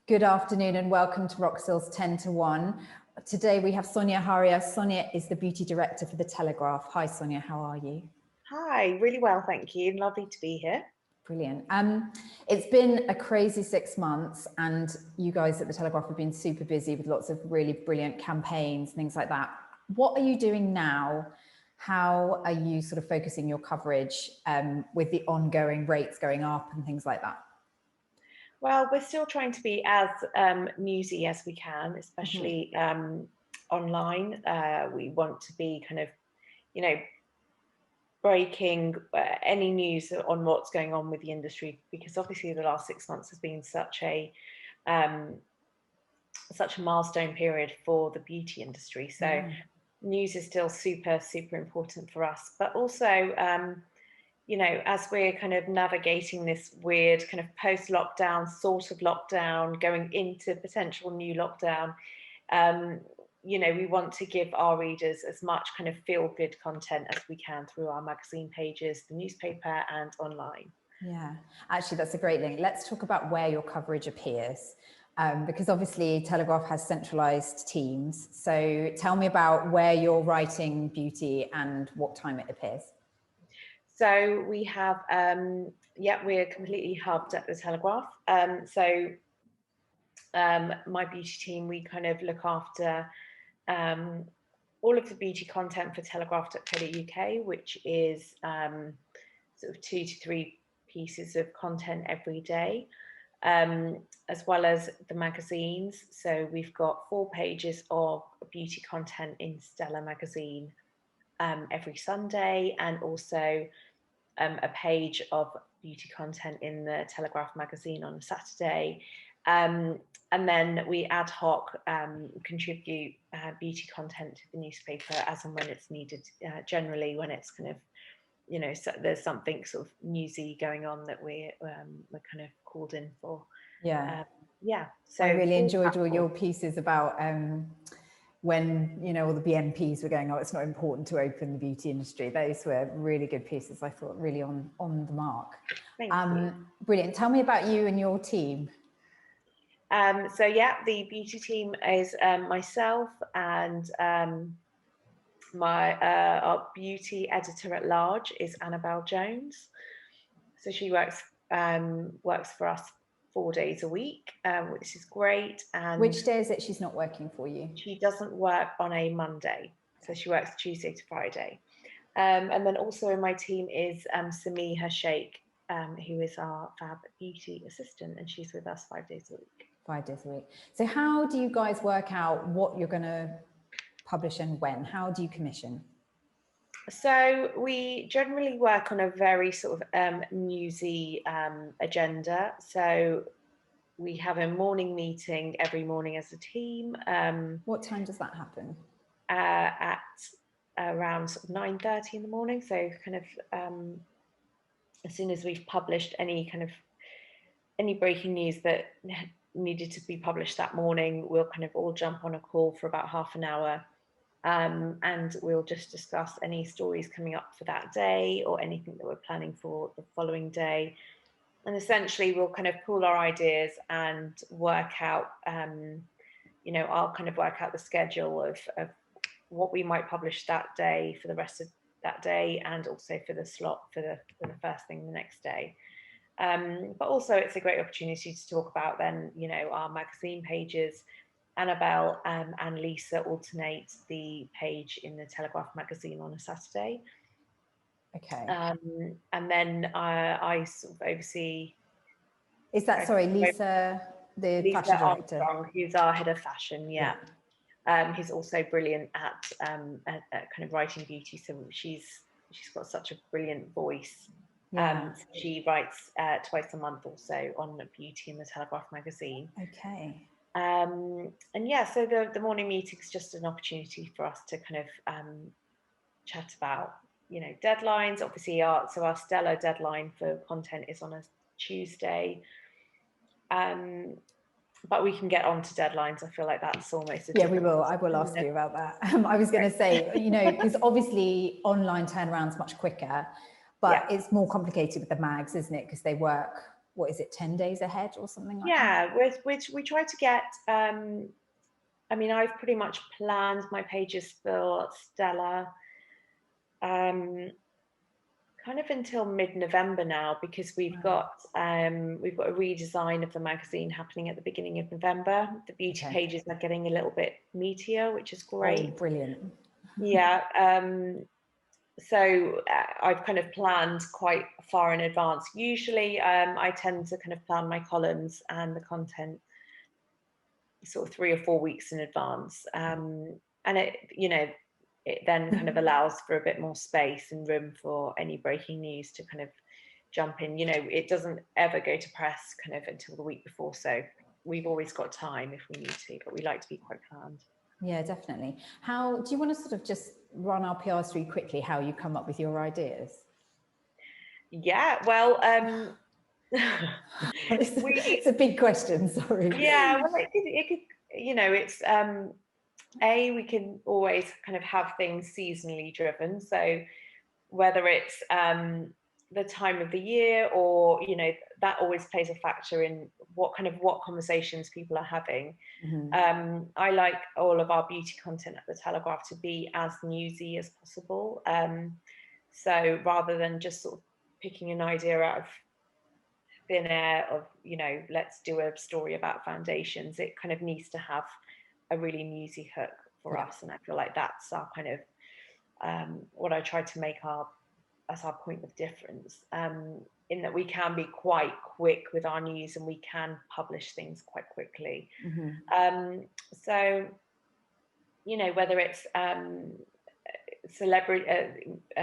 Good afternoon and welcome to Roxill's 10 to 1. Today we have Sonia Haria. Sonia is the beauty director for the Telegraph. Hi Sonia, how are you? Hi, really well, thank you. Lovely to be here. Brilliant. It's been a crazy 6 months and you guys at the Telegraph have been super busy with lots of really brilliant campaigns, things like that. What are you doing now? How are you sort of focusing your coverage with the ongoing rates going up and things like that? Well, we're still trying to be as newsy as we can, especially online. We want to be kind of, breaking any news on what's going on with the industry, because obviously the last 6 months has been such a milestone period for the beauty industry. So news is still super, super important for us, but also as we're kind of navigating this weird kind of post-lockdown sort of lockdown, going into potential new lockdown, we want to give our readers as much kind of feel-good content as we can through our magazine pages, the newspaper and online. Yeah, actually that's a great link. Let's talk about where your coverage appears. Because obviously Telegraph has centralised teams. So tell me about where you're writing beauty and what time it appears. So we have, we're completely hubbed at the Telegraph. My beauty team, we kind of look after all of the beauty content for telegraph.co.uk, which is sort of 2 to 3 pieces of content every day, as well as the magazines. So we've got 4 pages of beauty content in Stella magazine every Sunday, and also a page of beauty content in the Telegraph magazine on a Saturday. And then we ad hoc contribute beauty content to the newspaper as and when it's needed, generally when it's kind of, so there's something sort of newsy going on that we're kind of called in for. Yeah. So I really enjoyed all your pieces about when, all the BNPs were going, oh, it's not important to open the beauty industry. Those were really good pieces, I thought, really on the mark. Thank you. Brilliant. Tell me about you and your team. The beauty team is myself and our beauty editor at large is Annabelle Jones. So she works for us 4 days a week, which is great. And which day is it she's not working for you? She doesn't work on a Monday, so she works Tuesday to Friday. And then also in my team is Samiha Sheikh, who is our fab beauty assistant, and she's with us 5 days a week. 5 days a week. So how do you guys work out what you're going to publish and when? How do you commission? So we generally work on a very sort of newsy agenda. So we have a morning meeting every morning as a team. What time does that happen? At around 9:30 in the morning. So kind of as soon as we've published any breaking news that needed to be published that morning, we'll kind of all jump on a call for about half an hour. And we'll just discuss any stories coming up for that day or anything that we're planning for the following day. And essentially we'll kind of pool our ideas and work out, I'll kind of work out the schedule of what we might publish that day for the rest of that day, and also for the slot for the first thing the next day. But also it's a great opportunity to talk about then, our magazine pages. Annabelle and Lisa alternate the page in the Telegraph magazine on a Saturday. Okay. And then I sort of oversee. Is that, sorry, Lisa, the Lisa fashion director? Armstrong, who's our head of fashion, yeah. Who's also brilliant at kind of writing beauty. So she's got such a brilliant voice. Yeah. She writes twice a month also on beauty in the Telegraph magazine. Okay. So the morning meeting is just an opportunity for us to kind of chat about, deadlines. Obviously, our Stella deadline for content is on a Tuesday. But we can get on to deadlines. I feel like that's almost we will. I will ask you about that. I was going to say, because obviously online turnaround's much quicker, but it's more complicated with the mags, isn't it? Because they work what is it, 10 days ahead or something like that? Yeah, we try to get, I mean, I've pretty much planned my pages for Stella kind of until mid-November now, because we've got a redesign of the magazine happening at the beginning of November. The beauty pages are getting a little bit meatier, which is great. Oh, brilliant. Yeah. So I've kind of planned quite far in advance. Usually I tend to kind of plan my columns and the content sort of 3 or 4 weeks in advance. And it, you know, it then kind of allows for a bit more space and room for any breaking news to kind of jump in. You know, it doesn't ever go to press kind of until the week before. So we've always got time if we need to, but we like to be quite planned. Yeah, definitely. How do you want to sort of just run our PRs through quickly how you come up with your ideas? Yeah, well, it's a big question, sorry. Yeah, well, it could, you know, it's we can always kind of have things seasonally driven. So whether it's the time of the year, or, you know, that always plays a factor in what conversations people are having. I like all of our beauty content at the Telegraph to be as newsy as possible. So rather than just sort of picking an idea out of thin air of, you know, let's do a story about foundations, it kind of needs to have a really newsy hook for us. And I feel like that's our kind of what I try to make as our point of difference, in that we can be quite quick with our news and we can publish things quite quickly. So, you know, whether it's a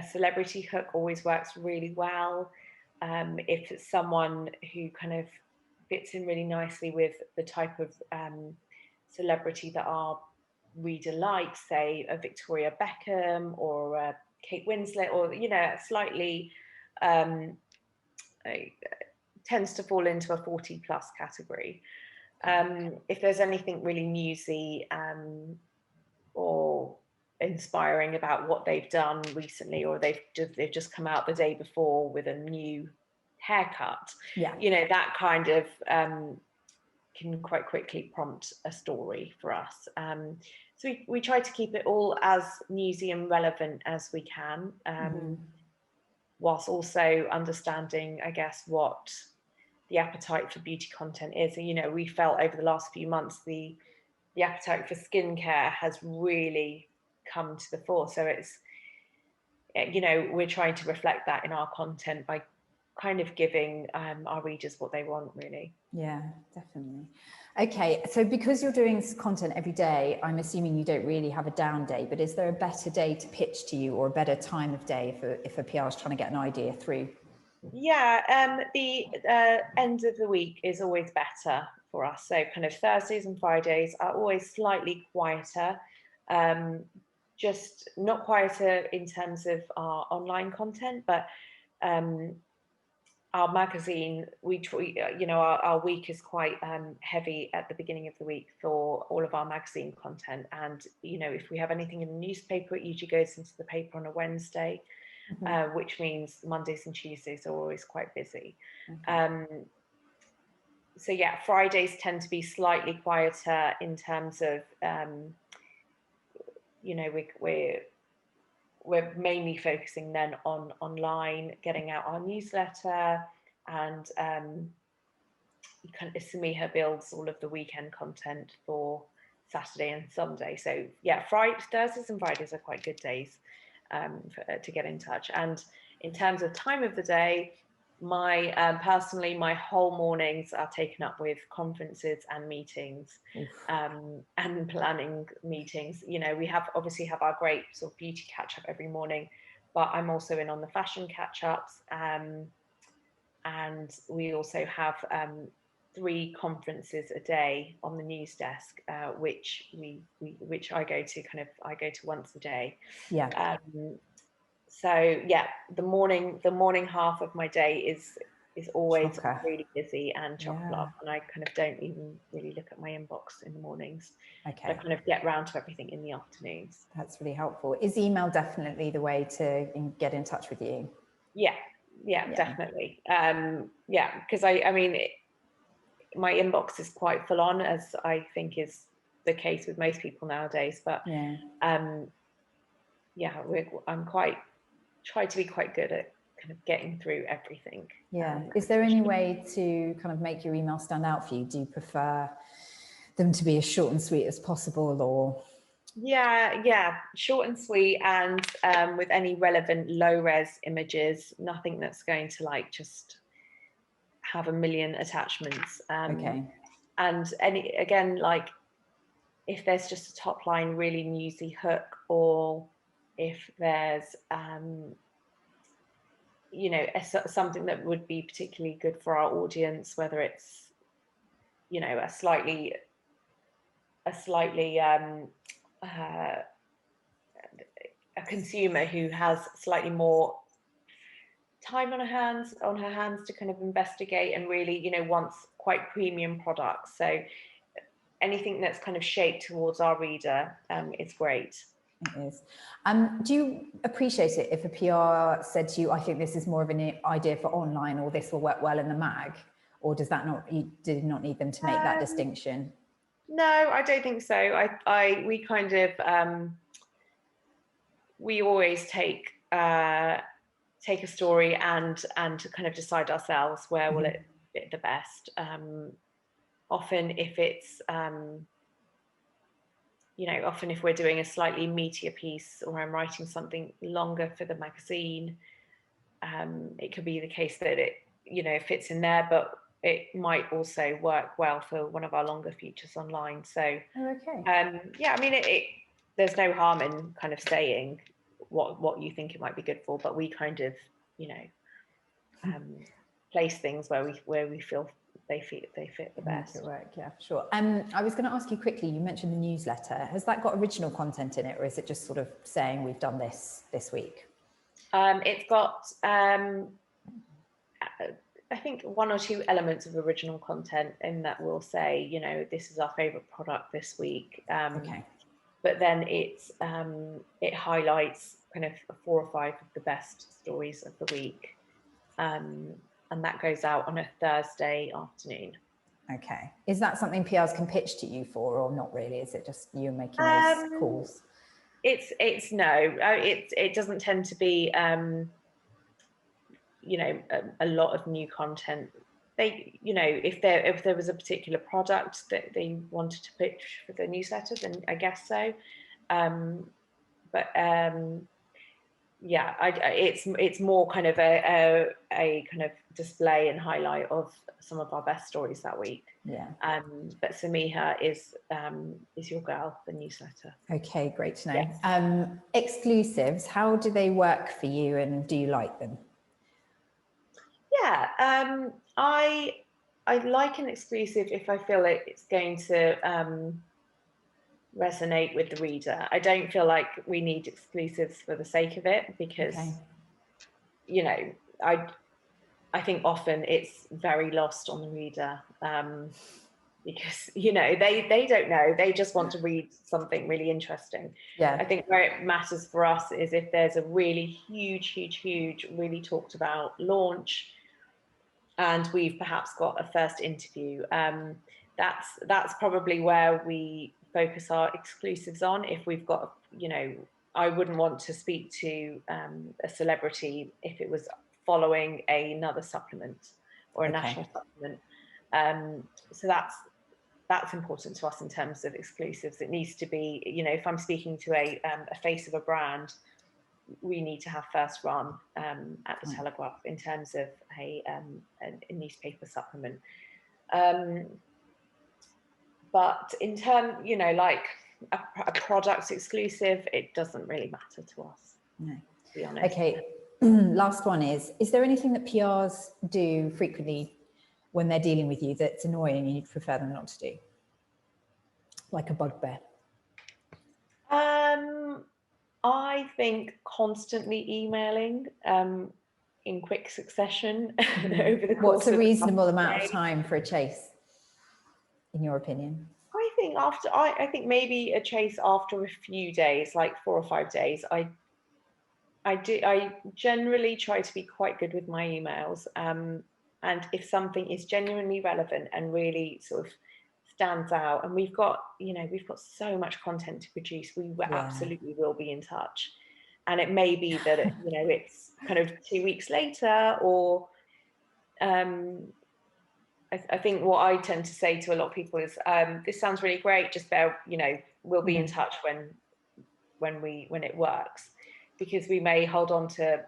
celebrity hook always works really well. If it's someone who kind of fits in really nicely with the type of celebrity that our reader likes, say a Victoria Beckham or a Kate Winslet, or, you know, slightly tends to fall into a 40+ category. If there's anything really newsy or inspiring about what they've done recently, or they've just come out the day before with a new haircut, you know, that kind of can quite quickly prompt a story for us. So we try to keep it all as newsy and relevant as we can, whilst also understanding, I guess, what the appetite for beauty content is. And, you know, we felt over the last few months the appetite for skincare has really come to the fore. So it's, you know, we're trying to reflect that in our content by kind of giving our readers what they want, really. Yeah, definitely. Okay, so because you're doing content every day, I'm assuming you don't really have a down day, but is there a better day to pitch to you, or a better time of day if a PR is trying to get an idea through? Yeah, the end of the week is always better for us. So kind of Thursdays and Fridays are always slightly quieter, just not quieter in terms of our online content, but our magazine, you know, our week is quite heavy at the beginning of the week for all of our magazine content. And, you know, if we have anything in the newspaper, it usually goes into the paper on a Wednesday, which means Mondays and Tuesdays are always quite busy. So yeah, Fridays tend to be slightly quieter in terms of, you know, we're mainly focusing then on online, getting out our newsletter, and kind of Samiha builds all of the weekend content for Saturday and Sunday. So yeah, Thursdays and Fridays are quite good days to get in touch. And in terms of time of the day, personally, my whole mornings are taken up with conferences and meetings, and planning meetings. You know, we obviously have our great sort of beauty catch up every morning, but I'm also in on the fashion catch ups, and we also have 3 conferences a day on the news desk, which I go to once a day. So yeah, the morning half of my day is always really busy and chock-a-block, and I kind of don't even really look at my inbox in the mornings. I kind of get round to everything in the afternoons. That's really helpful. Is email definitely the way to get in touch with you? Yeah, Yeah, definitely. Yeah, because I mean, my inbox is quite full on, as I think is the case with most people nowadays. But Yeah. Yeah, I'm try to be quite good at kind of getting through everything. Yeah. Is there any way to kind of make your email stand out for you? Do you prefer them to be as short and sweet as possible, or? Yeah, short and sweet, and with any relevant low res images, nothing that's going to like just have a million attachments. Okay. And again, like if there's just a top line really newsy hook, or if there's you know, something that would be particularly good for our audience, whether it's, you know, a slightly a consumer who has slightly more time on her hands to kind of investigate and really, you know, wants quite premium products. So anything that's kind of shaped towards our reader is great. It is. Do you appreciate it if a PR said to you, I think this is more of an idea for online, or this will work well in the mag? Or does that not, you did not need them to make that distinction? No, I don't think so. We kind of, we always take a story and kind of decide ourselves where will it fit the best. Often if it's, you know, often if we're doing a slightly meatier piece, or I'm writing something longer for the magazine, it could be the case that it, you know, fits in there, but it might also work well for one of our longer features online. So, okay. Yeah, I mean, there's no harm in kind of saying what you think it might be good for, but we kind of, you know, place things where we feel they fit the best. Make it work, yeah, sure. I was going to ask you quickly, you mentioned the newsletter. Has that got original content in it, or is it just sort of saying we've done this week? It's got, I think, one or two elements of original content in that will say, you know, this is our favorite product this week. Okay. But then it highlights kind of 4 or 5 of the best stories of the week. And that goes out on a Thursday afternoon. Okay. Is that something PRs can pitch to you for, or not really? Is it just you making those calls? It's no, it doesn't tend to be, you know, a lot of new content. They, you know, if there was a particular product that they wanted to pitch for the newsletter, then I guess so. But yeah, it's more kind of a kind of display and highlight of some of our best stories that week. Yeah. But Samiha is your girl, the newsletter. Okay, great to know. Yes. Exclusives, how do they work for you, and do you like them? Yeah, I like an exclusive if I feel it's going to resonate with the reader. I don't feel like we need exclusives for the sake of it, because you know, I think often it's very lost on the reader, because, you know, they don't know, they just want to read something really interesting. Yeah. I think where it matters for us is if there's a really huge, really talked about launch, and we've perhaps got a first interview. That's probably where we focus our exclusives on. If we've got, you know, I wouldn't want to speak to a celebrity if it was following another supplement or a national supplement. So that's important to us in terms of exclusives. It needs to be, you know, if I'm speaking to a face of a brand, we need to have first run at the Telegraph in terms of a newspaper supplement. But in terms, you know, like a product exclusive, it doesn't really matter to us. No. To be honest. Okay. Last one is there anything that PRs do frequently when they're dealing with you that's annoying and you'd prefer them not to do? Like a bugbear? I think constantly emailing in quick succession over the course. What's a reasonable amount of time for a chase, in your opinion? I think maybe a chase after a few days, like 4 or 5 days. I generally try to be quite good with my emails. And if something is genuinely relevant and really sort of stands out, and we've got so much content to produce, we absolutely will be in touch. And it may be that it's kind of 2 weeks later, or I think what I tend to say to a lot of people is, this sounds really great, just we'll be in touch when it works, because we may hold on to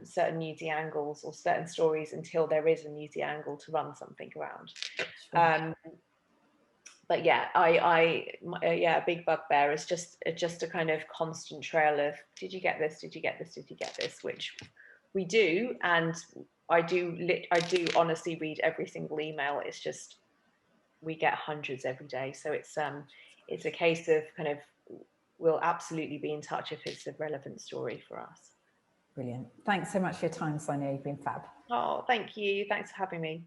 certain newsy angles or certain stories until there is a newsy angle to run something around. Sure. But yeah, a big bugbear is just a kind of constant trail of, did you get this? Did you get this? Did you get this? Which we do, and I do honestly read every single email. It's just, we get hundreds every day, so it's a case of kind of, we'll absolutely be in touch if it's a relevant story for us. Brilliant. Thanks so much for your time, Sonia. You've been fab. Oh, thank you. Thanks for having me.